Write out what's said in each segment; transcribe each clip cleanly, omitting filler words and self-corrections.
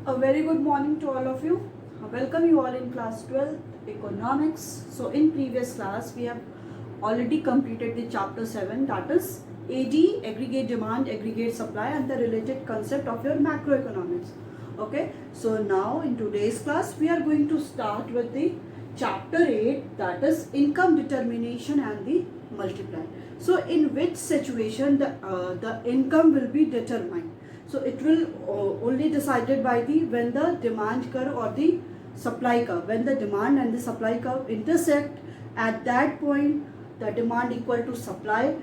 A very good morning to all of you. Welcome you all in class 12 economics. So in previous class we have already completed the chapter 7, that is AD, aggregate demand, aggregate supply, and the related concept of your macroeconomics. Okay, so now in today's class we are going to start with the chapter 8, that is income determination and the multiplier. So in which situation the income will be determined. So it will only decided by the when the demand curve or the supply curve, when the demand and the supply curve intersect, at that point the demand equal to supply,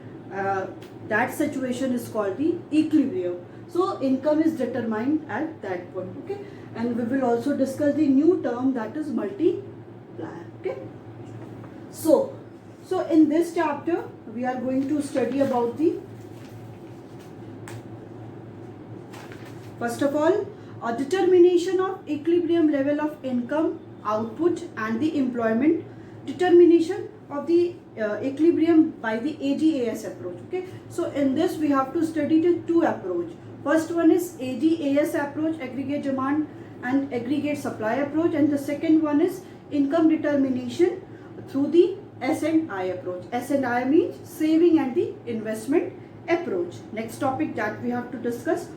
that situation is called the equilibrium. So income is determined at that point. Okay, and we will also discuss the new term, that is multiplier. Okay, so in this chapter we are going to study about the first of all, a determination of equilibrium level of income, output, and the employment, determination of the equilibrium by the AGAS approach. Okay, so in this we have to study the two approach. First one is AGAS approach, aggregate demand and aggregate supply approach, and the second one is income determination through the S&I approach. S&I means saving and the investment approach. Next topic that we have to discuss,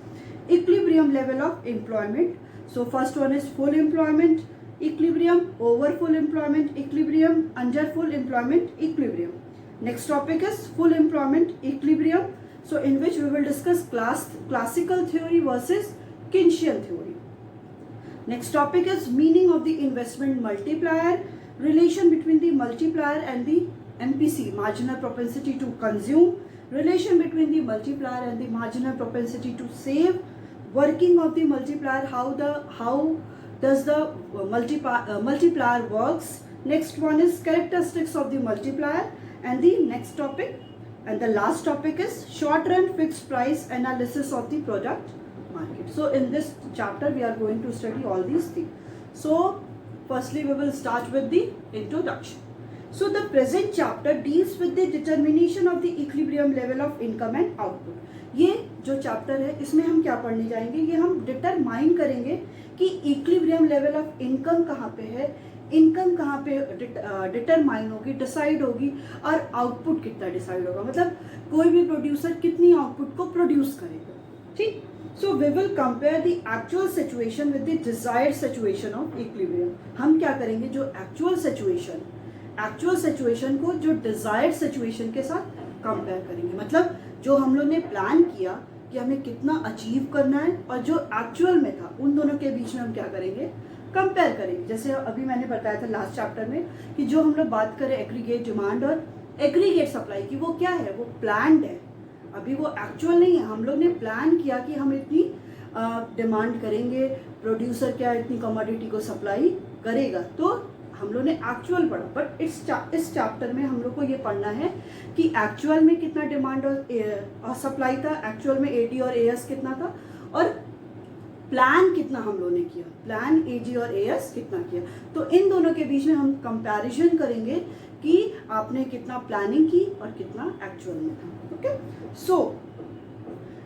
equilibrium level of employment. So first one is full employment equilibrium, over full employment equilibrium, under full employment equilibrium. Next topic is full employment equilibrium, so in which we will discuss classical theory versus Keynesian theory. Next topic is meaning of the investment multiplier, relation between the multiplier and the MPC, marginal propensity to consume, relation between the multiplier and the marginal propensity to save, working of the multiplier, how does the multiplier works. Next one is characteristics of the multiplier, and the next topic and the last topic is short run fixed price analysis of the product market. So in this chapter we are going to study all these things. So firstly we will start with the introduction. So the present chapter deals with the determination of the equilibrium level of income and output. ये जो chapter है इसमें हम क्या पढ़ने जाएंगे, ये हम डिटरमाइन करेंगे कि इक्विलिब्रियम लेवल ऑफ इनकम कहाँ पे है, इनकम कहाँ पे डिटरमाइन होगी, डिसाइड होगी, और आउटपुट कितना डिसाइड होगा, मतलब कोई भी प्रोड्यूसर कितनी आउटपुट को प्रोड्यूस करेगा. ठीक, so we will compare the actual situation with the desired situation of equilibrium. हम क्या करेंगे, जो एक्चुअल सिचुएशन को जो डिजायर्ड सिचुएशन के साथ कंपेयर करेंगे. मतलब जो हम लोग ने प्लान किया कि हमें कितना अचीव करना है और जो एक्चुअल में था, उन दोनों के बीच में हम क्या करेंगे, कंपेयर करेंगे. जैसे अभी मैंने बताया था लास्ट चैप्टर में कि जो हम लोग बात करें एग्रीगेट डिमांड और एग्रीगेट सप्लाई की, वो क्या है, वो प्लान्ड है, अभी वो एक्चुअल नहीं है. हम लोग ने प्लान किया कि हम इतनी डिमांड करेंगे, प्रोड्यूसर क्या इतनी कमोडिटी को सप्लाई करेगा, तो हम लोग ने एक्चुअल पढ़ा. बट इस चैप्टर में हम लोग को ये पढ़ना है कि एक्चुअल में कितना डिमांड और सप्लाई था, एक्चुअल में एडी और एएस कितना था, और प्लान कितना हम लोगों ने किया, प्लान एडी और एएस कितना किया. तो इन दोनों के बीच में हम कंपैरिजन करेंगे कि आपने कितना प्लानिंग की और कितना एक्चुअल में था. Okay, so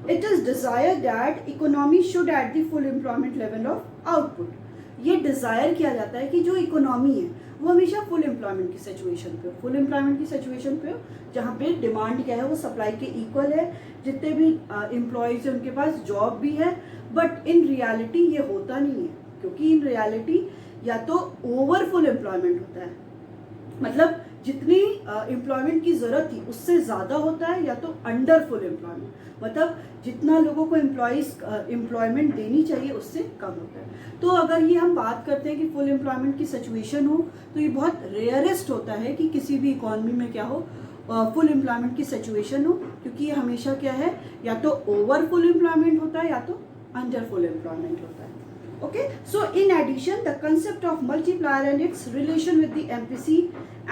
it is desire that economy should at the full employment level of output. ये डिज़ायर किया जाता है कि जो इकोनॉमी है वो हमेशा फुल एम्प्लॉयमेंट की सिचुएशन पे हो, फुल एम्प्लॉयमेंट की सिचुएशन पे हो, जहाँ पे डिमांड क्या है वो सप्लाई के इक्वल है, जितने भी एम्प्लॉयज़ हैं उनके पास जॉब भी है. बट इन रियलिटी ये होता नहीं है, क्योंकि इन रियलिटी या तो ओवर फुल एम्प्लॉयमेंट होता है, मतलब जितनी एम्प्लॉयमेंट की ज़रूरत थी उससे ज़्यादा होता है, या तो अंडर फुल एम्प्लॉयमेंट, मतलब जितना लोगों को एम्प्लॉयमेंट देनी चाहिए उससे कम होता है. तो अगर ये हम बात करते हैं कि फुल एम्प्लॉयमेंट की सिचुएशन हो, तो ये बहुत रेयरेस्ट होता है कि किसी भी इकॉनमी में क्या हो, फुल एम्प्लॉयमेंट की सिचुएशन हो, क्योंकि ये हमेशा क्या है, या तो ओवर फुल एम्प्लॉयमेंट होता है या तो अंडर फुल एम्प्लॉयमेंट होता है. Okay, so in addition the concept of multiplier and its relation with the MPC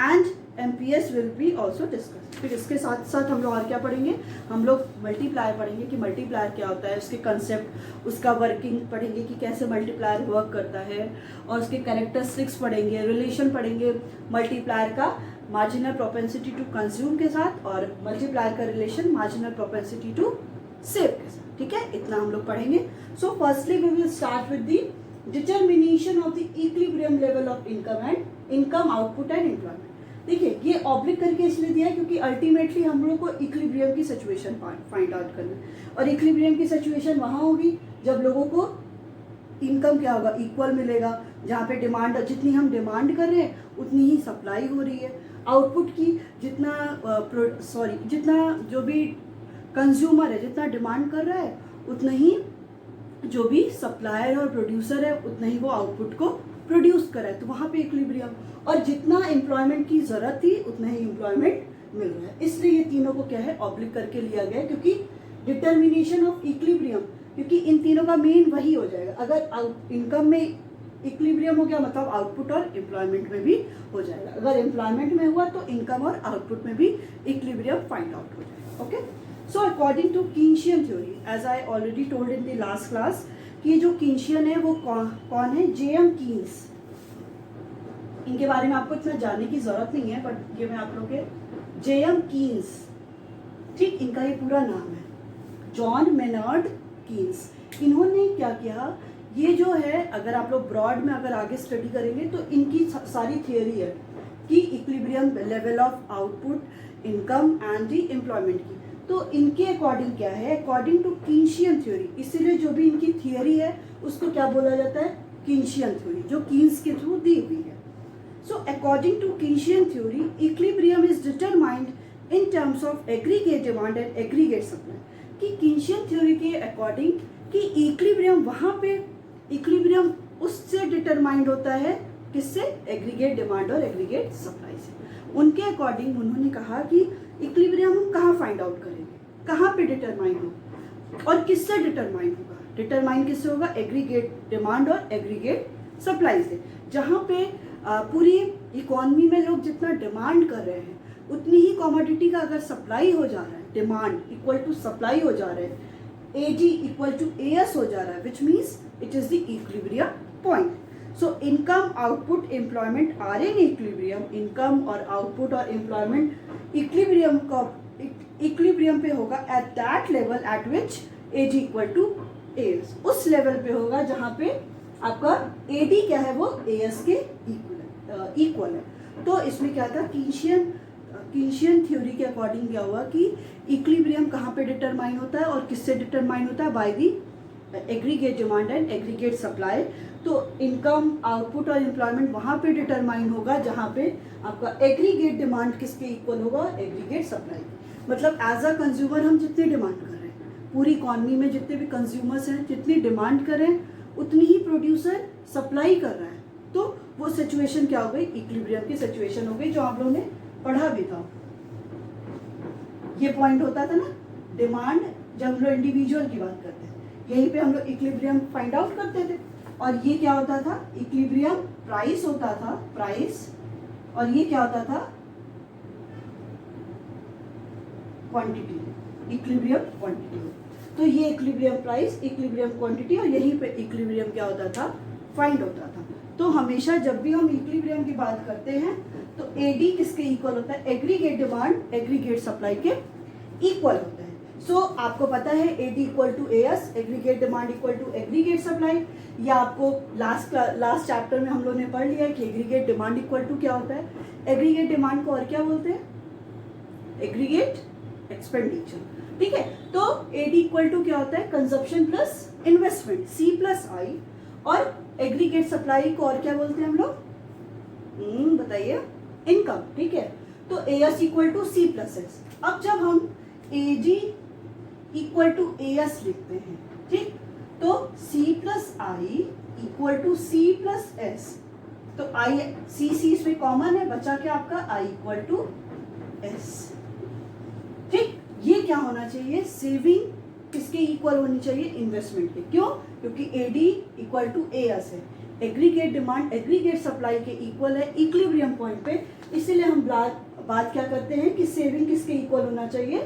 and MPS will be also discussed. फिर इसके साथ साथ हम लोग और क्या पढ़ेंगे, हम लोग मल्टीप्लायर पढ़ेंगे कि मल्टीप्लायर क्या होता है, उसके कंसेप्ट, उसका वर्किंग पढ़ेंगे कि कैसे मल्टीप्लायर वर्क करता है, और उसके कैरेक्टरिस्टिक्स पढ़ेंगे, रिलेशन पढ़ेंगे मल्टीप्लायर का मार्जिनल प्रोपेंसिटी टू कंज्यूम के साथ, और मल्टीप्लायर का relation marginal propensity to save के साथ. ठीक है, इतना हम लोग पढ़ेंगे. So firstly we will start with the determination of the equilibrium level of income and income output and employment. देखिए ये ऑब्लिक करके इसलिए दिया है क्योंकि अल्टीमेटली हम लोग को इक्विलिब्रियम की सिचुएशन फाइंड आउट करना है. और इक्विलिब्रियम की सिचुएशन वहाँ होगी जब लोगों को इनकम क्या होगा, इक्वल मिलेगा, जहाँ पे डिमांड, जितनी हम डिमांड कर रहे हैं उतनी ही सप्लाई हो रही है. आउटपुट की जितना जो भी कंज्यूमर है जितना डिमांड कर रहा है उतना ही जो भी सप्लायर और प्रोड्यूसर है उतना ही वो आउटपुट को प्रोड्यूस कर रहा है. तो वहाँ पे इक्विलिब्रियम, और जितना एम्प्लॉयमेंट की ज़रूरत थी उतना ही एम्प्लॉयमेंट मिल रहा है. इसलिए ये तीनों को क्या है, ऑब्लिक करके लिया गया है, क्योंकि डिटर्मिनेशन ऑफ इक्विलिब्रियम, क्योंकि इन तीनों का मेन वही हो जाएगा. अगर इनकम में इक्विलिब्रियम हो गया मतलब आउटपुट और एम्प्लॉयमेंट में भी हो जाएगा. अगर एम्प्लॉयमेंट में हुआ तो इनकम और आउटपुट में भी इक्विलिब्रियम फाइंड आउट हो जाएगा. Okay, so according to Keynesian theory, as I already told in the last class, कि ये जो कीन्शियन है वो कौन है, जेएम कीन्स. इनके बारे में आपको इतना जानने की जरूरत नहीं है, बट ये मैं आप लोगों के, जेएम कीन्स, ठीक, इनका ये पूरा नाम है, जॉन मेनर्ड कीन्स. इन्होंने क्या किया, ये जो है अगर आप लोग ब्रॉड में अगर आगे स्टडी करेंगे तो इनकी सारी थियोरी है कि equilibrium level of output, income and the employment की. तो इनके अकॉर्डिंग क्या है, अकॉर्डिंग टू कीन्शियन थ्योरी, इसीलिए जो भी इनकी थियोरी है उसको क्या बोला जाता है, कीन्शियन थ्योरी, जो कीन्स के थ्रू दी हुई है. So according to Keynesian theory, equilibrium is determined in terms of aggregate demand and aggregate supply. कि कीन्शियन थ्योरी के अकॉर्डिंग कि इक्विलिब्रियम वहाँ पे इक्विलिब्रियम उससे डिटरमाइंड होता है, किससे, एग्रीगेट डिमांड और एग्रीगेट सप्लाई से. उनके अकॉर्डिंग उन्होंने कहा कि इक्विलिब्रियम हम कहाँ फाइंड आउट करेंगे, कहाँ पे डिटरमाइन हो और किससे डिटरमाइन होगा. डिटरमाइन किससे होगा, एग्रीगेट डिमांड और एग्रीगेट सप्लाई से. जहाँ पे पूरी इकोनॉमी में लोग जितना डिमांड कर रहे हैं उतनी ही कमोडिटी का अगर सप्लाई हो जा रहा है, डिमांड इक्वल टू सप्लाई हो जा रहा है, AD इक्वल टू AS हो जा रहा है, which means it is the equilibrium point. So income, output, employment are in equilibrium. Income और आउटपुट और एम्प्लॉयमेंट इक्विलिब्रियम पे होगा at that level at which AD equal to AS. उस लेवल पे होगा जहाँ पे आपका AD क्या है, वो AS के इक्वल है. तो इसमें क्या था, कीन्शियन थ्योरी के अकॉर्डिंग क्या हुआ कि इक्विलिब्रियम कहाँ पे डिटरमाइन होता है और किससे डिटरमाइन होता है, by the aggregate demand and aggregate supply. तो इनकम, आउटपुट और एम्प्लॉयमेंट वहाँ पे डिटरमाइन होगा जहाँ पे आपका एग्रीगेट डिमांड किसके इक्वल होगा, एग्रीगेट सप्लाई. मतलब एज अ कंज्यूमर हम जितनी डिमांड कर रहे हैं, पूरी इकॉनमी में जितने भी कंज्यूमर्स हैं जितनी डिमांड कर रहे हैं उतनी ही प्रोड्यूसर सप्लाई कर रहा है. तो वो सिचुएशन क्या हो गई, इक्विलिब्रियम की सिचुएशन हो गई, जो आप लोगों ने पढ़ा भी था. ये पॉइंट होता था ना, डिमांड, जब हम लोग इंडिविजुअल की बात करते हैं यहीं पे हम लोग इक्विलिब्रियम फाइंड आउट करते थे. और ये क्या होता था, इक्विलिब्रियम प्राइस होता था, प्राइस, और ये क्या होता था, क्वांटिटी, इक्विलिब्रियम क्वांटिटी. तो ये इक्विलिब्रियम प्राइस, इक्विलिब्रियम क्वांटिटी, और यहीं पे इक्विलिब्रियम क्या होता था, फाइंड होता था. तो हमेशा जब भी हम इक्विलिब्रियम की बात करते हैं तो AD किसके इक्वल होता है, एग्रीगेट डिमांड एग्रीगेट सप्लाई के इक्वल होता है. सो आपको पता है AD equal to AS, aggregate demand equal to aggregate supply. या आपको लास्ट चैप्टर में हम लोगों ने पढ़ लिया है कि एग्रीगेट डिमांड इक्वल टू क्या होता है, एग्रीगेट डिमांड को और क्या बोलते हैं, एग्रीगेट एक्सपेंडिचर. ठीक है, तो AD इक्वल टू क्या होता है, consumption plus investment, C plus I. और एग्रीगेट सप्लाई को और क्या बोलते हैं हम लोग, बताइए, इनकम. ठीक है, तो AS equal to C plus S. अब जब हम AG इक्वल टू AS लिखते हैं, ठीक, तो C plus I equal to C plus S. तो C इसमें कॉमन है, बचा क्या आपका, I इक्वल टू S. ठीक, ये क्या होना चाहिए, सेविंग किसके इक्वल होनी चाहिए, इन्वेस्टमेंट के. क्यों, क्योंकि AD इक्वल टू AS है, एग्रीगेट डिमांड एग्रीगेट सप्लाई के इक्वल है इक्विलिब्रियम पॉइंट पे. इसीलिए हम बात क्या करते हैं कि सेविंग किसके इक्वल होना चाहिए,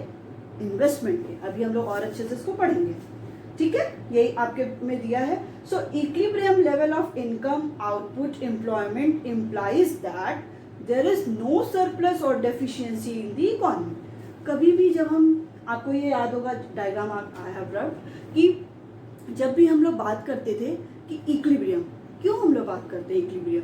इन्वेस्टमेंट के. अभी हम लोग और अच्छे से इसको पढ़ेंगे. ठीक है, यही आपके में दिया है. So equilibrium level of income, output, employment implies that there is no surplus और डेफिशिएंसी इन द इकोनॉमी. कभी भी जब हम आपको ये याद होगा डायग्राम आई हैव रब्ड कि जब भी हम लोग बात करते थे कि इक्विलिब्रियम, क्यों हम लोग बात करते हैं इक्विलिब्रियम,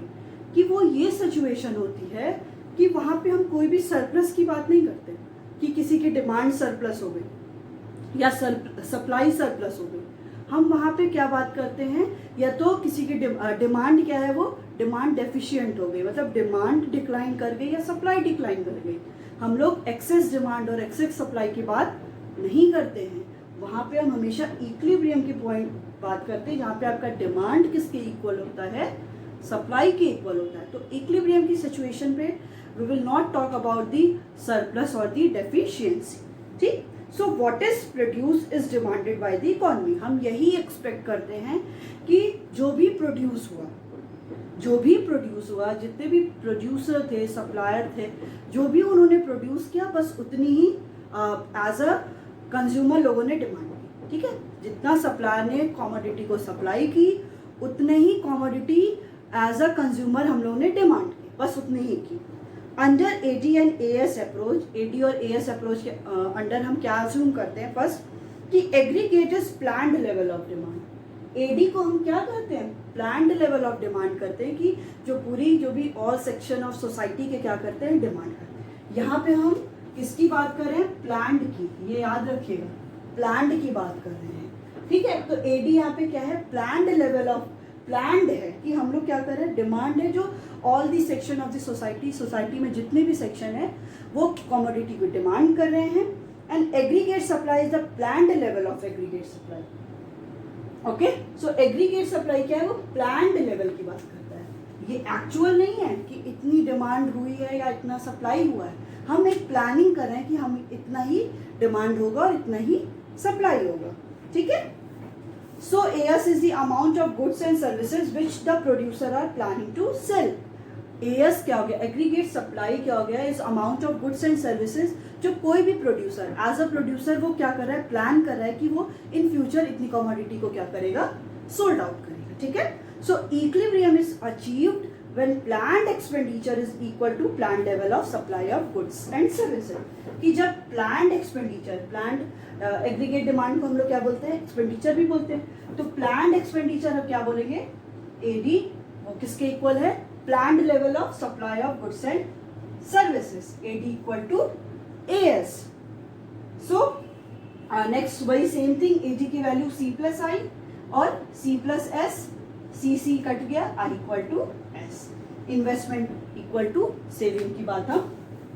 कि वो ये सिचुएशन होती है कि वहाँ पे हम कोई भी सरप्लस की बात नहीं करते कि किसी की डिमांड सरप्लस हो गई या सप्लाई सरप्लस हो गई। हम वहाँ पे क्या बात करते हैं, या तो किसी की डिमांड क्या है, वो डिमांड डेफिशिएंट हो गई, मतलब डिमांड डिक्लाइन कर गई या सप्लाई डिक्लाइन कर गई। हम लोग एक्सेस डिमांड और एक्सेस सप्लाई की बात नहीं करते हैं। वहाँ पे हम हमेशा इक्विलिब्रियम की पॉइंट बात करते हैं, जहाँ पे आपका डिमांड किसके इक्वल होता है, सप्लाई के इक्वल होता है। तो इक्विलिब्रियम की सिचुएशन पे we will not talk about the surplus और दी डेफिशिएंसी, ठीक। So what is produce is demanded by the economy. हम यही एक्सपेक्ट करते हैं कि जो भी प्रोड्यूस हुआ, जितने भी प्रोड्यूसर थे, सप्लायर थे, जो भी उन्होंने प्रोड्यूस किया, बस उतनी ही एज अ कंज्यूमर लोगों ने डिमांड की, ठीक है। जितना सप्लायर ने कमोडिटी को सप्लाई की, उतने ही कमोडिटी एज अ कंज्यूमर हम लोगों ने डिमांड की, बस उतनी ही की। Under AD and AS approach, AD और एएस अप्रोच के अंडर हम क्या अज्यूम करते हैं फर्स्ट कि aggregate is planned level of demand. AD को हम क्या करते हैं, प्लान्ड लेवल ऑफ डिमांड करते हैं कि जो भी ऑल सेक्शन ऑफ सोसाइटी के क्या करते हैं, डिमांड करते हैं। यहाँ पे हम किसकी बात कर रहे हैं, प्लान्ड की, ये याद रखिएगा, प्लान्ड की बात कर रहे हैं, ठीक है। तो एडी यहाँ पे क्या है, प्लान्ड लेवल ऑफ, प्लान्ड है कि हम लोग क्या कर रहे हैं, डिमांड है जो all the section of the society में जितने भी सेक्शन है वो कमोडिटी को डिमांड कर रहे हैं। And aggregate supply is the planned level of aggregate supply. Okay, so aggregate supply क्या है, वो प्लान्ड लेवल की बात करता है। ये एक्चुअल नहीं है कि इतनी डिमांड हुई है या इतना सप्लाई हुआ है, हम एक प्लानिंग कर रहे हैं कि हम इतना ही डिमांड होगा और इतना ही सप्लाई होगा, ठीक है। So AS is the amount of goods and services which the producer are planning to sell. AS क्या हो गया, एग्रीगेट सप्लाई क्या हो गया, इस amount of goods and services जो कोई भी प्रोड्यूसर एज अ प्रोड्यूसर वो क्या कर रहा है, प्लान कर रहा है कि वो इन फ्यूचर इतनी कमोडिटी को क्या करेगा, सोल्ड आउट करेगा, ठीक है। So equilibrium is achieved when planned expenditure is equal to planned level of supply of goods and services। कि जब planned expenditure, planned aggregate demand को हम लोग क्या बोलते हैं, expenditure भी बोलते हैं। तो planned expenditure हम क्या बोलेंगे, AD, वो किसके इक्वल है, planned level of supply of goods and services, AD equal to AS। So next वही same thing, AD की वैल्यू C plus I और C plus S, C cut गया, I equal to S। Investment equal to saving की बात हम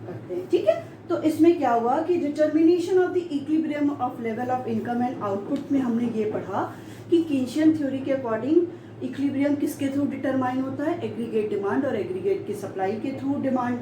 करते हैं, ठीक है। तो इसमें क्या हुआ कि determination of the equilibrium of level of income and output में हमने ये पढ़ा कि कीन्शियन थ्योरी के अकॉर्डिंग इक्विलिब्रियम किसके थ्रू डिटरमाइन होता है, एग्रीगेट डिमांड और एग्रीगेट की सप्लाई के थ्रू डिमांड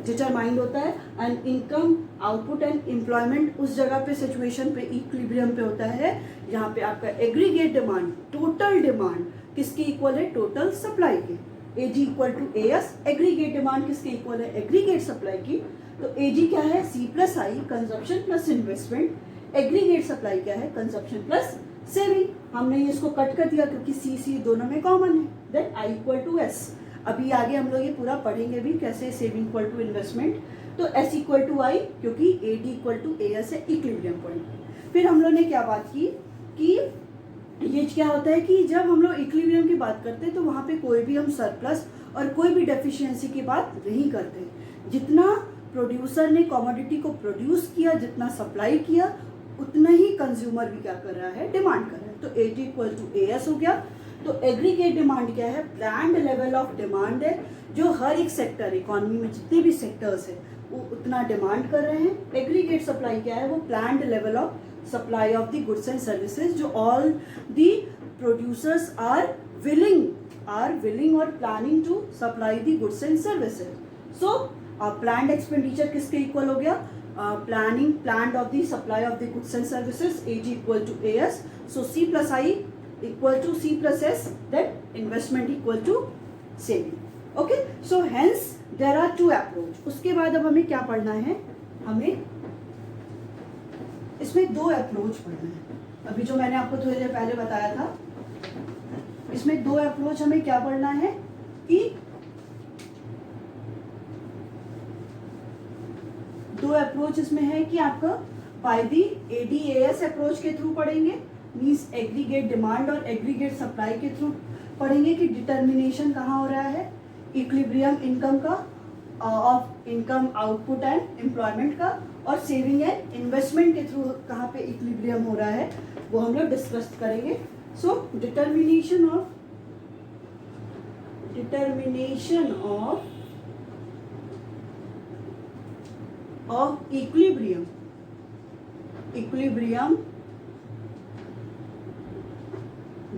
डिटरमाइंड होता है। And income, output and employment उस जगह पे सिचुएशन पे इक्विलिब्रियम पे होता है जहाँ पे आपका एग्रीगेट डिमांड, टोटल डिमांड किसके इक्वल है, टोटल सप्लाई के, AG equal to AS। Aggregate demand किसके इक्वल है, एग्रीगेट सप्लाई की। तो AG क्या है, C plus I, consumption plus investment. Aggregate supply क्या है, कंजप्शन प्लस सेविंग। हमने ये इसको कट कर दिया क्योंकि C दोनों में कॉमन है, then I equal to S। अभी आगे हम लोग ये पूरा पढ़ेंगे भी कैसे, सेविंग इक्वल टू इन्वेस्टमेंट। तो S इक्वल टू I क्योंकि AD इक्वल टू AS है इक्विलिब्रियम पॉइंट। फिर हम लोग ने क्या बात की कि ये क्या होता है कि जब हम लोग इक्विलिब्रियम की बात करते हैं तो वहाँ पे कोई भी हम सरप्लस और कोई भी डेफिशिएंसी की बात नहीं करते। जितना प्रोड्यूसर ने कमोडिटी को प्रोड्यूस किया, जितना सप्लाई किया, उतना ही कंज्यूमर भी क्या कर रहा है, डिमांड कर रहा है। तो AD इक्वल टू AS हो गया। तो एग्रीगेट डिमांड क्या है, प्लान्ड लेवल ऑफ डिमांड है जो हर एक सेक्टर, इकोनॉमी में जितने भी सेक्टर्स है वो उतना डिमांड कर रहे हैं। एग्रीगेट सप्लाई क्या है, वो planned level of supply of the goods and services जो all the producers are willing or planning to supply the goods and services। So planned expenditure किसके इक्वल हो गया, planned of the supply of the goods and services, AG equal to AS। So C plus I equal to C plus S, then investment equal to saving। Okay, so hence there are two approach। उसके बाद अब हमें क्या पढ़ना है, हमें इसमें दो अप्रोच पढ़ना है। अभी जो मैंने आपको थोड़ी देर पहले बताया था, इसमें दो अप्रोच हमें क्या पढ़ना है कि दो अप्रोच इसमें है कि आपका बाय द ADAS अप्रोच के थ्रू पढ़ेंगे, मीन्स एग्रीगेट डिमांड और एग्रीगेट सप्लाई के थ्रू पढ़ेंगे कि डिटर्मिनेशन कहाँ हो रहा है इक्विलिब्रियम इनकम का, of income output and employment का, और सेविंग एंड इन्वेस्टमेंट के थ्रू कहाँ पे इक्विलिब्रियम हो रहा है वो हम लोग डिस्कस करेंगे. So determination of equilibrium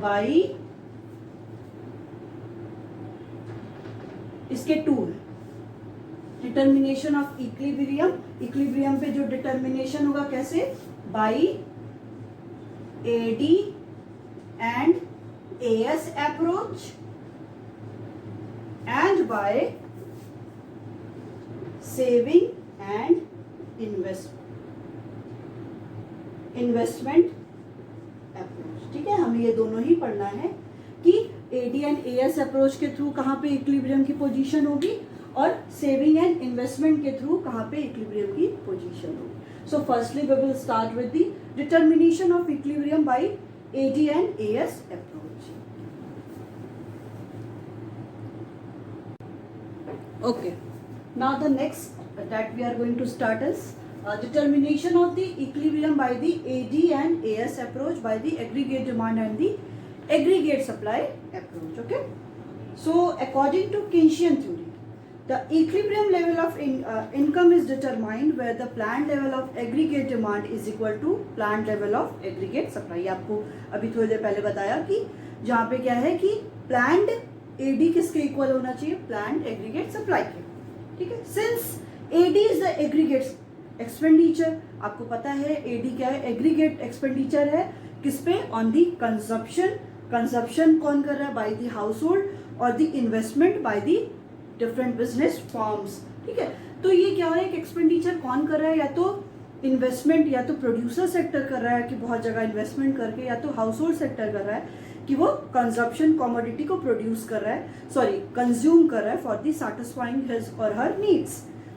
by इसके टू है. डिटर्मिनेशन ऑफ इक्विलिब्रियम पे जो डिटर्मिनेशन होगा कैसे, by AD and AS approach and by saving and investment approach. ठीक है, हमें ये दोनों ही पढ़ना है कि AD एंड AS अप्रोच के थ्रू कहाँ पे इक्विलिब्रियम की पोजीशन होगी और सेविंग एंड इन्वेस्टमेंट के थ्रू कहाँ पे इक्विलिब्रियम की पोजीशन होगी. So firstly we will start with the determination of equilibrium by AD and AS approach. Okay, now the next that we are going to start is determination of the equilibrium by the AD and AS approach by the aggregate demand and the aggregate supply approach. Okay, so according to Keynesian theory, the equilibrium level of income is determined where the planned level of aggregate demand is equal to planned level of aggregate supply. आपको अभी थोड़ी देर पहले बताया कि जहाँ पे क्या है कि planned AD किसके इक्वल होना चाहिए, प्लान्ड एग्रीगेट सप्लाई के. ठीक है, since AD is the aggregate expenditure, आपको पता है AD क्या है, एग्रीगेट एक्सपेंडिचर है किस पे, ऑन दी कंजप्शन कौन कर रहा है, बाय द हाउस होल्ड, और the investment by the different business forms. ठीक है, तो ये क्या हो रहा है कि एक्सपेंडिचर कौन कर रहा है, या तो इन्वेस्टमेंट या तो प्रोड्यूसर सेक्टर कर रहा है कि बहुत जगह इन्वेस्टमेंट करके, या तो हाउस होल्ड सेक्टर कर रहा है कि वो कंजप्शन कमोडिटी को प्रोड्यूस कर रहा है, सॉरी कंज्यूम कर रहा है फॉर दी सैटिस्फाइंग हिज और her needs.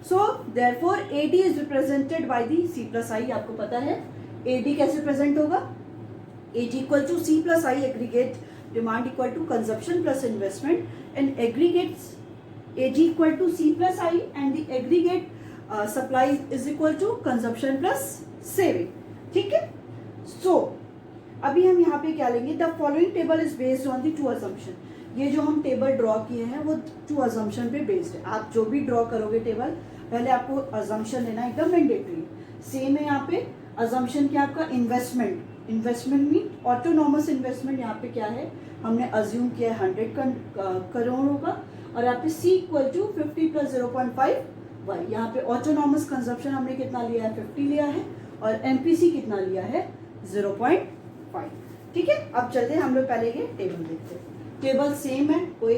So therefore AD is represented by the C+I. आपको पता है AD कैसे प्रेजेंट होगा, AD equal to C+I aggregate demand equal to consumption plus investment, and aggregates AG equal to C+I and the aggregate supply is equal to consumption plus saving. ठीक है, so अभी हम यहाँ पे क्या लेंगे, the following table is based on the two assumption. ये जो हम टेबल ड्रॉ किए हैं वो टू अजम्पशन पे बेस्ड है. आप जो भी ड्रॉ करोगे टेबल, पहले आपको अजम्पशन लेना एकदम मैंडेटरी. सेम है यहाँ पे अजम्पशन क्या आपका, इन्वेस्टमेंट मीन ऑटोनॉमस इन्वेस्टमेंट. यहाँ पे क्या है, हमने अज्यूम किया है 100 करोड़ होगा, और यहाँ पे C इक्वल टू 50 प्लस 0.5 यहाँ पे ऑटोनॉमस कंजप्शन हमने कितना लिया है, 50 लिया है, और MPC कितना लिया है, 0.5. ठीक है, अब चलते हैं हम लोग पहले ये टेबल देखते हैं. टेबल सेम है, कोई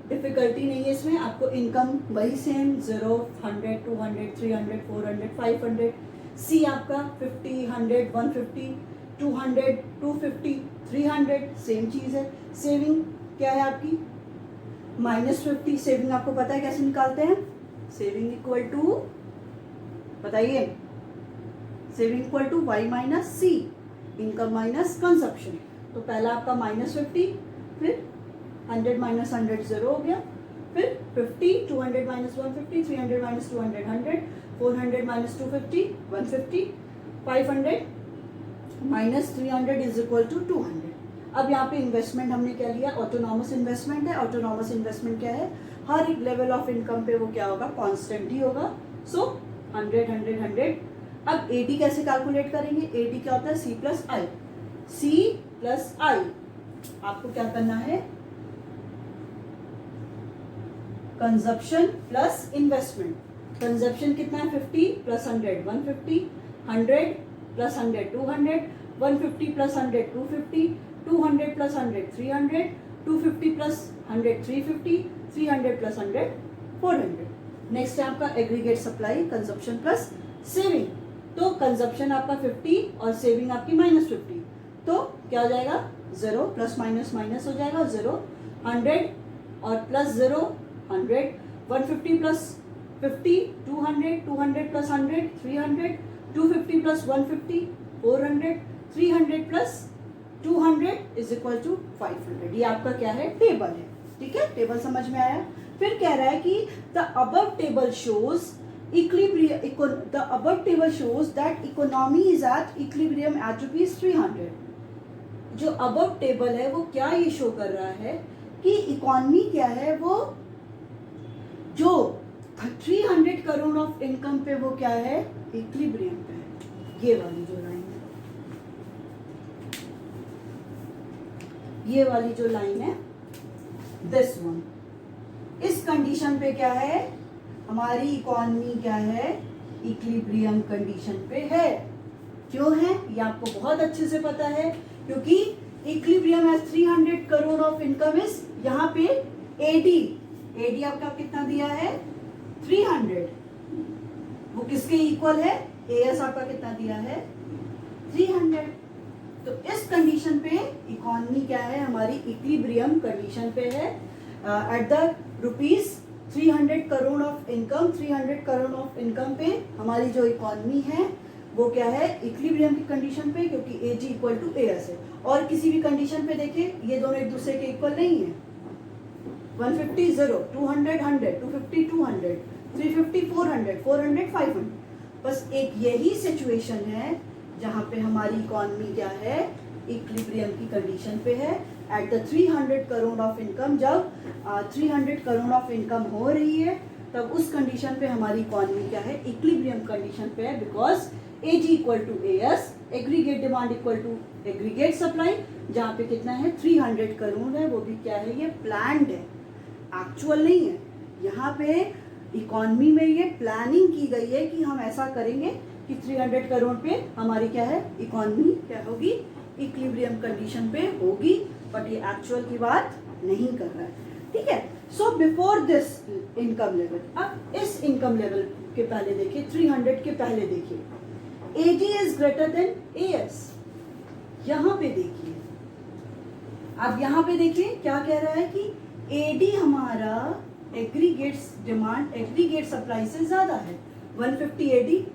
डिफिकल्टी नहीं है इसमें. आपको इनकम वही सेम 0, 100, 200, 300, 400, 500. C आपका 50, 100, 150, 200, 250, 300 सेम चीज है. सेविंग क्या है आपकी -50. सेविंग आपको पता है कैसे निकालते हैं, सेविंग इक्वल टू, बताइए, saving equal to Y minus C, income minus consumption. तो पहला आपका -50, फिर 100 माइनस 100 0 हो गया, फिर 50, 200 minus 150, 300 minus 200 100, 400 minus 250 150, 500 minus 300 is equal to 200. अब यहाँ पे इन्वेस्टमेंट हमने क्या लिया, ऑटोनॉमस इन्वेस्टमेंट है. ऑटोनॉमस इन्वेस्टमेंट क्या है, हर एक लेवल ऑफ इनकम पे वो क्या होगा, कॉन्स्टेंट ही होगा. सो 100 100 100. अब AD कैसे कैलकुलेट करेंगे, AD क्या होता है, C+I. आपको क्या करना है, कंजप्शन प्लस इन्वेस्टमेंट. कंजप्शन कितना है, 50 plus 100 150, 100 plus 100 200, 150 plus 100 250, 200 plus 100 300, 250 plus 100 350, 300 plus 100 400. Next है आपका aggregate supply, consumption plus saving. तो कंजप्शन आपका 50 और सेविंग आपकी -50, तो क्या हो जाएगा, 0 प्लस माइनस माइनस हो जाएगा 0, 100 और plus 0 100, 150 plus 50 200, 200 plus 100 300, 250 plus 150 400, 300 plus 200 is equal to 500। ये आपका क्या है, टेबल है। ठीक है, टेबल समझ में आया। फिर कह रहा है कि the above table shows the above table shows that economy is at equilibrium at rupees 300। जो above टेबल है वो क्या ये शो कर रहा है कि इकोनॉमी क्या है, वो जो 300 करोड़ ऑफ इनकम पे वो क्या है, इक्विलिब्रियम पे है। ये वाली जो लाइन है, ये वाली जो लाइन है, दिस वन, इस कंडीशन पे क्या है, हमारी इकोनॉमी क्या है, इक्विलिब्रियम कंडीशन पे है। क्यों है ये आपको बहुत अच्छे से पता है, क्योंकि equilibrium as 300 crore of income is, यहाँ पे एडी आपका कितना दिया है, 300, वो किसके इक्वल है, एएस आपका कितना दिया है, 300। तो इस कंडीशन पे इकोनॉमी क्या है, हमारी इक्विलिब्रियम कंडीशन पे है at the rupees 300 crore of income. 300 crore of income पे हमारी जो इकोनॉमी है वो क्या है, इक्विलिब्रियम की कंडीशन पे, क्योंकि एजी इक्वल टू एएस है। और किसी भी कंडीशन पे देखिए ये दोनों एक दूसरे के इक्वल नहीं है। 150 0, 200 100, 250 200, 350 400, 400 500। बस एक यही सिचुएशन है जहां पे हमारी इकोनॉमी क्या है, इक्विलिब्रियम की कंडीशन पे है at the 300 crore of income. जब 300 करोड़ ऑफ इनकम हो रही है तब उस कंडीशन पे हमारी इकोनॉमी क्या है, इक्विलिब्रियम कंडीशन पे है, because AG equal to AS, aggregate demand equal to aggregate supply. जहाँ पे कितना है, 300 करोड़ है, वो भी क्या है, ये प्लान्ड है, एक्चुअल नहीं है। यहाँ पे इकोनॉमी में ये प्लानिंग की गई है कि हम ऐसा करेंगे कि 300 करोड़ पे हमारी क्या है, इकोनॉमी क्या होगी, इक्विलिब्रियम कंडीशन पे होगी, बट ये एक्चुअल की बात नहीं कर रहा है। ठीक है, so before this income level, अब इस इनकम लेवल के पहले देखिए, 300 के पहले देखिए, AD is greater than AS. यहां पे देखिए, अब यहां पे देखिए क्या कह रहा है कि एडी हमारा एग्रीगेट डिमांड, एग्रीगेट सप्लाई से ज्यादा है। 150 एडी,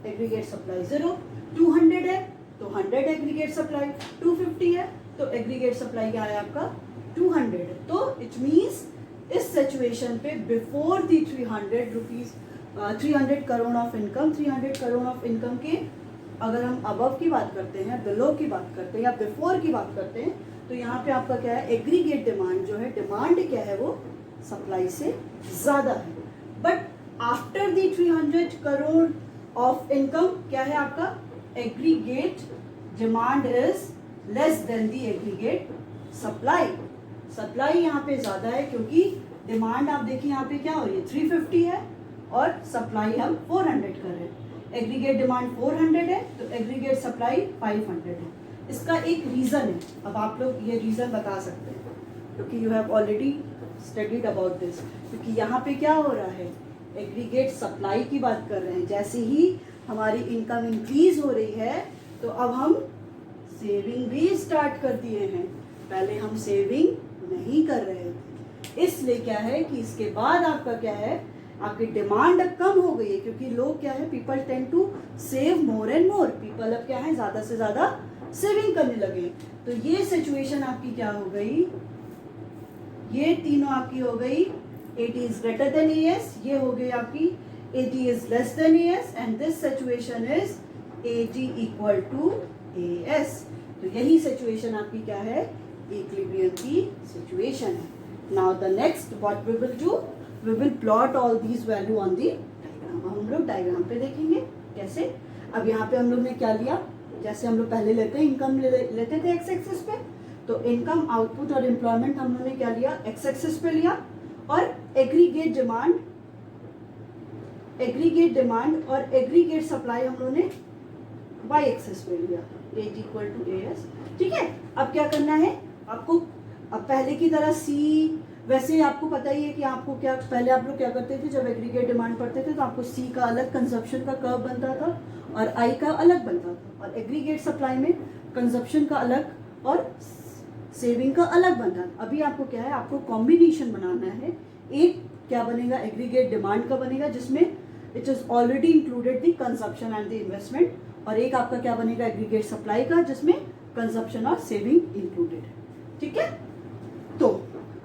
एग्रीगेट सप्लाई 0, 200 है तो 100 एग्रीगेट सप्लाई, 250 है तो एग्रीगेट सप्लाई क्या है आपका, 200 है। तो इट मींस इस सिचुएशन पे before the 300 crore of income, 300 crore of income के अगर हम अबव की बात करते हैं, बिलो की बात करते हैं या बिफोर की बात करते हैं, तो यहाँ पे आपका क्या है, एग्रीगेट डिमांड जो है, डिमांड क्या है, वो सप्लाई से ज्यादा है। But after the 300 crore of income क्या है आपका, aggregate demand is less then the aggregate supply. Supply यहाँ पे ज्यादा है क्योंकि डिमांड आप देखिए यहाँ पे क्या हो रही है, 350 है और सप्लाई हम 400 कर रहे हैं। एग्रीगेट डिमांड 400 है तो एग्रीगेट सप्लाई 500 है। इसका एक रीजन है, अब आप लोग ये रीजन बता सकते हैं क्योंकि you have already studied about this. क्योंकि यहाँ पे क्या हो रहा है, एग्रीगेट सप्लाई की बात कर रहे हैं। जैसे ही हमारी इनकम इंक्रीज हो रही है तो अब हम सेविंग भी स्टार्ट कर दिए हैं, पहले हम सेविंग नहीं कर रहे थे। इसलिए क्या है कि इसके बाद आपका क्या है, आपकी डिमांड अब कम हो गई है क्योंकि लोग क्या है, people tend to save more and more. People अब क्या है, ज्यादा से ज्यादा सेविंग करने लगे। तो ये सिचुएशन आपकी क्या हो गई, ये तीनों आपकी हो गई, AT is greater than AS, ये हो गई आपकी AT is less than AS, and this situation is AT equal to AS. तो यही सिचुएशन आपकी क्या है, इक्विलिब्रियम की सिचुएशन है। Now the next what we will do, we will plot all these value on the diagram. हम लोग diagram पे देखेंगे कैसे। अब यहाँ पे हम लोग ने क्या लिया, जैसे हम लोग पहले लेते हैं इनकम लेते थे एक्स एक्सिस पे, तो इनकम, आउटपुट और एम्प्लॉयमेंट हम लोगों ने क्या लिया, एक्स एक्सिस पे लिया, और एग्रीगेट डिमांड और एग्रीगेट सप्लाई हम लोगों ने वाई एक्सिस पे लिया, एज इक्वल टू एएस। ठीक है, अब क्या करना है आपको, अब पहले की तरह सी, वैसे आपको पता ही है कि आपको क्या, पहले आप लोग क्या करते थे, जब एग्रीगेट डिमांड पढ़ते थे तो आपको सी का अलग कंजप्शन का कर्व बनता था और आई का अलग बनता था, और एग्रीगेट सप्लाई में कंजप्शन का अलग और सेविंग का अलग बनता था। अभी आपको क्या है, आपको कॉम्बिनेशन बनाना है। एक क्या बनेगा, एग्रीगेट डिमांड का बनेगा जिसमें it is already included the consumption and the investment, और एक आपका क्या बनेगा एग्रीगेट सप्लाई का जिसमें कंजप्शन और सेविंग इंक्लूडेड है। ठीक है, तो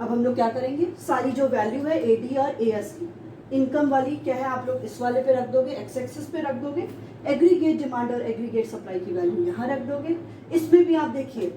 अब हम लोग क्या करेंगे, सारी जो वैल्यू है एडी और एएस की, इनकम वाली क्या है आप लोग इस वाले पे रख दोगे, एक्स एक्सिस पे रख दोगे, एग्रीगेट डिमांड और एग्रीगेट सप्लाई की वैल्यू यहाँ रख दोगे। इसमें भी आप देखिए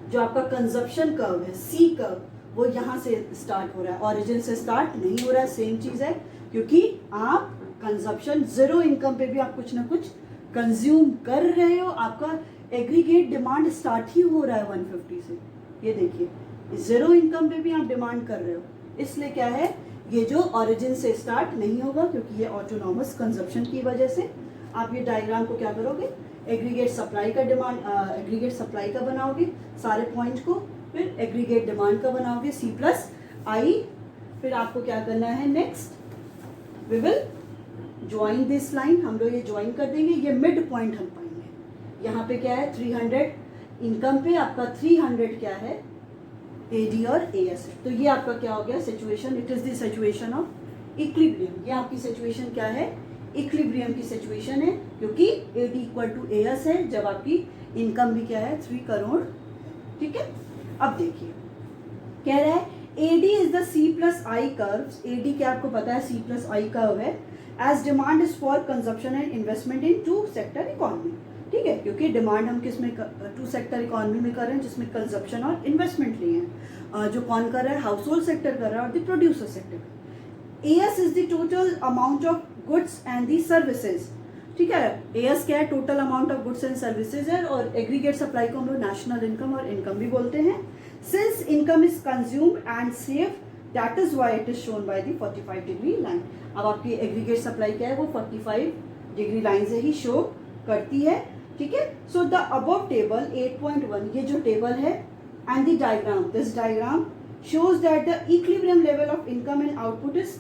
जो आपका कंजप्शन कर्व है सी कर्व, वो यहाँ से स्टार्ट हो रहा है, ओरिजिन से स्टार्ट नहीं हो रहा है, सेम चीज है, क्योंकि आप कंजप्शन जीरो इनकम पे भी आप कुछ ना कुछ कंज्यूम कर रहे हो। आपका एग्रीगेट डिमांड स्टार्ट ही हो रहा है 150 से, ये देखिए जीरो इनकम पे भी आप डिमांड कर रहे हो, इसलिए क्या है ये जो ओरिजिन से स्टार्ट नहीं होगा, क्योंकि ये ऑटोनॉमस कंजप्शन की वजह से। आप ये डायग्राम को क्या करोगे, एग्रीगेट सप्लाई का डिमांड एग्रीगेट सप्लाई का बनाओगे सारे पॉइंट को, फिर एग्रीगेट डिमांड का बनाओगे सी प्लस आई, फिर आपको क्या करना है next we will join this line, हम लोग ये ज्वाइन कर देंगे, ये मिड पॉइंट हम पाएंगे। यहाँ पे क्या है 300 इनकम पे आपका 300 क्या है एडी और एएस है, तो ये आपका क्या हो गया situation, it is the situation of equilibrium. ये आपकी सिचुएशन क्या है, इक्विलिब्रियम की सिचुएशन है, क्योंकि एडी इक्वल टू एएस है जब आपकी इनकम भी क्या है 3 करोड़। ठीक है, अब देखिए कह रहा है AD is the C plus I curve, AD क्या आपको पता है सी प्लस आई कर्व है, as demand is for consumption and investment in 2 sector economy. ठीक है, क्योंकि डिमांड हम किस में 2 सेक्टर इकोनॉमी में कर रहे हैं, जिसमें कंजप्शन और इन्वेस्टमेंट लिए हैं, जो कौन कर रहा है हाउस होल्ड सेक्टर कर रहा है और the producer sector. As is the total amount of goods and the services. ठीक है, एएस क्या है total amount of goods and services है, और एग्रीगेट सप्लाई को हम लोग नेशनल इनकम और इनकम भी बोलते हैं। Since income is consumed and save, that is why it is shown by the 45 degree line. अब आपकी एग्रीगेट सप्लाई क्या है वो 45 डिग्री लाइन से ही शो करती है। ठीक है, सो द अबव टेबल 8.1 ये जो टेबल है and the diagram, this diagram shows that the equilibrium level of income and output is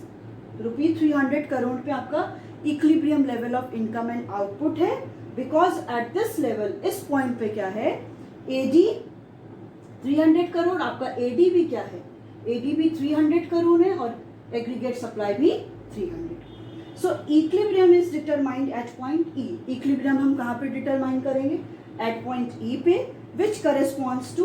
₹300 crore पे आपका equilibrium level of income and output है, बिकॉज एट दिस लेवल इस पॉइंट पे क्या है एडी 300 करोड़, आपका एडी भी क्या है एडी भी 300 करोड़ है और एग्रीगेट सप्लाई भी 300। So equilibrium is determined at point E, equilibrium हम कहाँ पे डिटरमाइन करेंगे एट पॉइंट ई पे, विच करेस्पॉन्ड्स टू,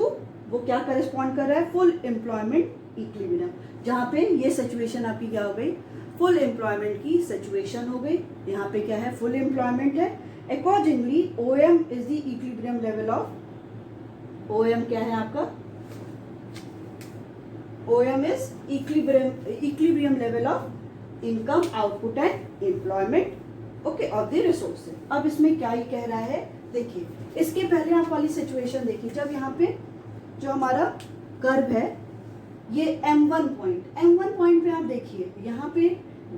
वो क्या करेस्पॉन्ड कर रहा है फुल एम्प्लॉयमेंट इक्विलिब्रियम, जहाँ पे ये सिचुएशन आपकी क्या हो गई फुल एम्प्लॉयमेंट की सिचुएशन हो गई, यहाँ पे क्या है फुल एम्प्लॉयमेंट है। Accordingly OM is the equilibrium level of, OM क्या है आपका OM is equilibrium level of income output and employment okay of the resources. अब इसमें क्या ही कह रहा है देखिए, इसके पहले आप वाली सिचुएशन देखिए, जब यहाँ पे जो हमारा कर्व है ये M1 पॉइंट पे आप देखिए यहाँ पे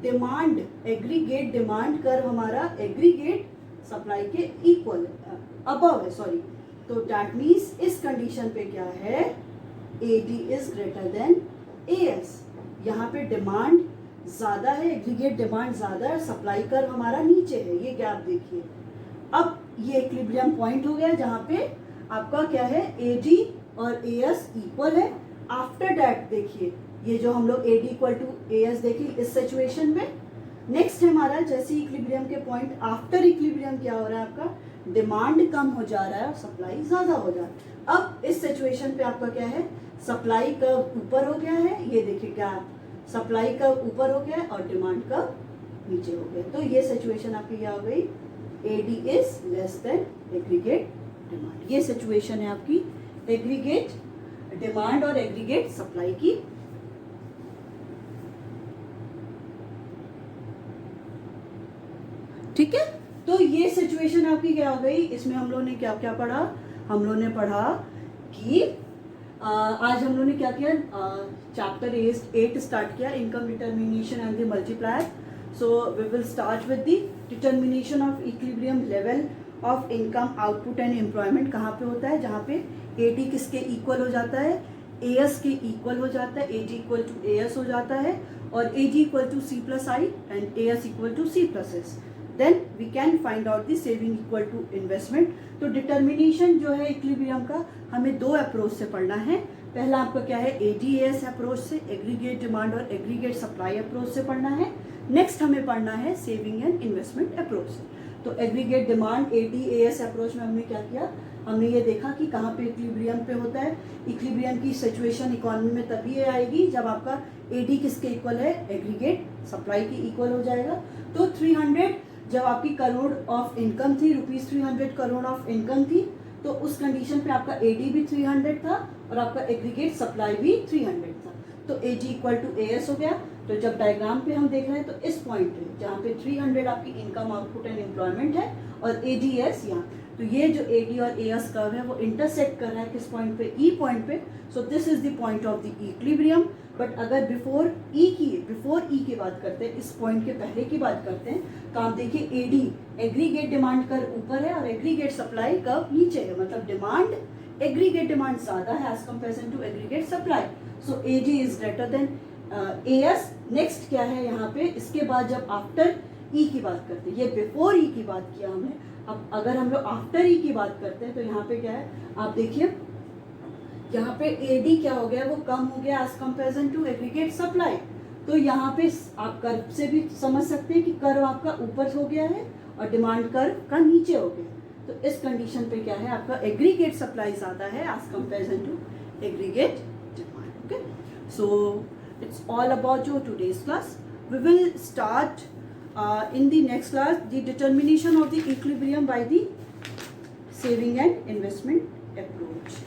डिमांड एग्रीगेट डिमांड कर्व हमारा एग्रीगेट सप्लाई के इक्वल अबव है, सॉरी, तो दैट मीन्स इस कंडीशन पे क्या है AD is greater than AS, यहाँ पे डिमांड ज्यादा है, एग्रीगेट डिमांड ज्यादा है, सप्लाई कर्व हमारा नीचे है, ये गैप देखिए। अब ये इक्विलिब्रियम पॉइंट हो गया जहाँ पे आपका क्या है AD और AS इक्वल है। आफ्टर दैट देखिए ये जो हम लोग AD इक्वल टू AS देखिए इस सिचुएशन में, नेक्स्ट है हमारा जैसे इक्विलिब्रियम के पॉइंट आफ्टर इक्विलिब्रियम क्या हो रहा है आपका डिमांड कम हो जा रहा है और सप्लाई ज्यादा हो जा रहा है। अब इस सिचुएशन पे आपका क्या है सप्लाई का ऊपर हो गया है, ये देखिए गैप, सप्लाई का ऊपर हो गया और डिमांड का नीचे हो गया, तो ये सिचुएशन आपकी क्या हो गई AD is less then aggregate demand. ये सिचुएशन है आपकी एग्रीगेट डिमांड और एग्रीगेट सप्लाई की। ठीक है, तो ये सिचुएशन आपकी क्या हो गई, इसमें हम लोग ने क्या क्या पढ़ा, हम लोग ने पढ़ा कि आज हम लोग ने क्या किया चैप्टर 8 स्टार्ट किया income determination and the multiplier. So we will start with the determination of equilibrium level of income output and employment. कहाँ पे होता है जहाँ पे AD किसके इक्वल हो जाता है AS के इक्वल हो जाता है, AD इक्वल टू AS हो जाता है और AD equal to C plus I and AS equal to C plus S, then we can find out the saving equal to investment. तो डिटर्मिनेशन जो है इक्विलिब्रियम का हमें 2 अप्रोच से पढ़ना है। पहला आपका क्या है AD-AS अप्रोच से, एग्रीगेट डिमांड और एग्रीगेट सप्लाई अप्रोच से पढ़ना है। नेक्स्ट हमें पढ़ना है सेविंग एंड इन्वेस्टमेंट अप्रोच। तो एग्रीगेट डिमांड ADAS अप्रोच में हमने क्या किया, हमने ये देखा कि कहाँ पे इक्विलिब्रियम पे होता है। इक्विलिब्रियम की सिचुएशन इकोनॉमी में तभी आएगी जब आपका AD किसके इक्वल है, एग्रीगेट सप्लाई की इक्वल हो जाएगा। तो 300 जब आपकी करोड़ ऑफ इनकम थी, ₹300 करोड़ ऑफ इनकम थी, तो उस कंडीशन पे आपका AD भी 300 था और आपका एग्रीगेट सप्लाई भी 300 था। तो AG इक्वल टू AS हो गया। तो जब डायग्राम पे हम देख रहे हैं तो इस पॉइंट पे जहाँ पे 300 आपकी इनकम, आउटपुट एंड एम्प्लॉयमेंट है और ADS यहाँ, तो ये जो AD और AS कर्व है वो इंटरसेक्ट कर रहा है किस पॉइंट पे, E पॉइंट पे। So this is the point of the equilibrium. But अगर बिफोर E की बात करते हैं, इस पॉइंट के पहले की बात करते हैं, तो आप देखिए AD एग्रीगेट डिमांड कर्व ऊपर है और एग्रीगेट सप्लाई कर्व नीचे है, मतलब डिमांड, एग्रीगेट डिमांड ज्यादा है as comparison to aggregate supply. So AG is greater than AS। Next क्या है यहाँ पे, इसके बाद जब आफ्टर E की बात करते हैं, ये बिफोर E की बात किया हमने, अब अगर हम लोग आफ्टर E की बात करते हैं तो यहाँ पे क्या है, आप देखिए यहाँ पे AD क्या हो गया, वो कम हो गया as comparison to aggregate supply. तो यहाँ पे आप कर्व से भी समझ सकते हैं कि कर्व आपका ऊपर हो गया है और डिमांड कर्व का नीचे हो गया। तो इस कंडीशन पे क्या है, आपका एग्रीगेट सप्लाई ज्यादा है as comparison to aggregate demand. Okay, so it's all about your today's class. We will start in the next class the determination of the equilibrium by the saving and investment approach.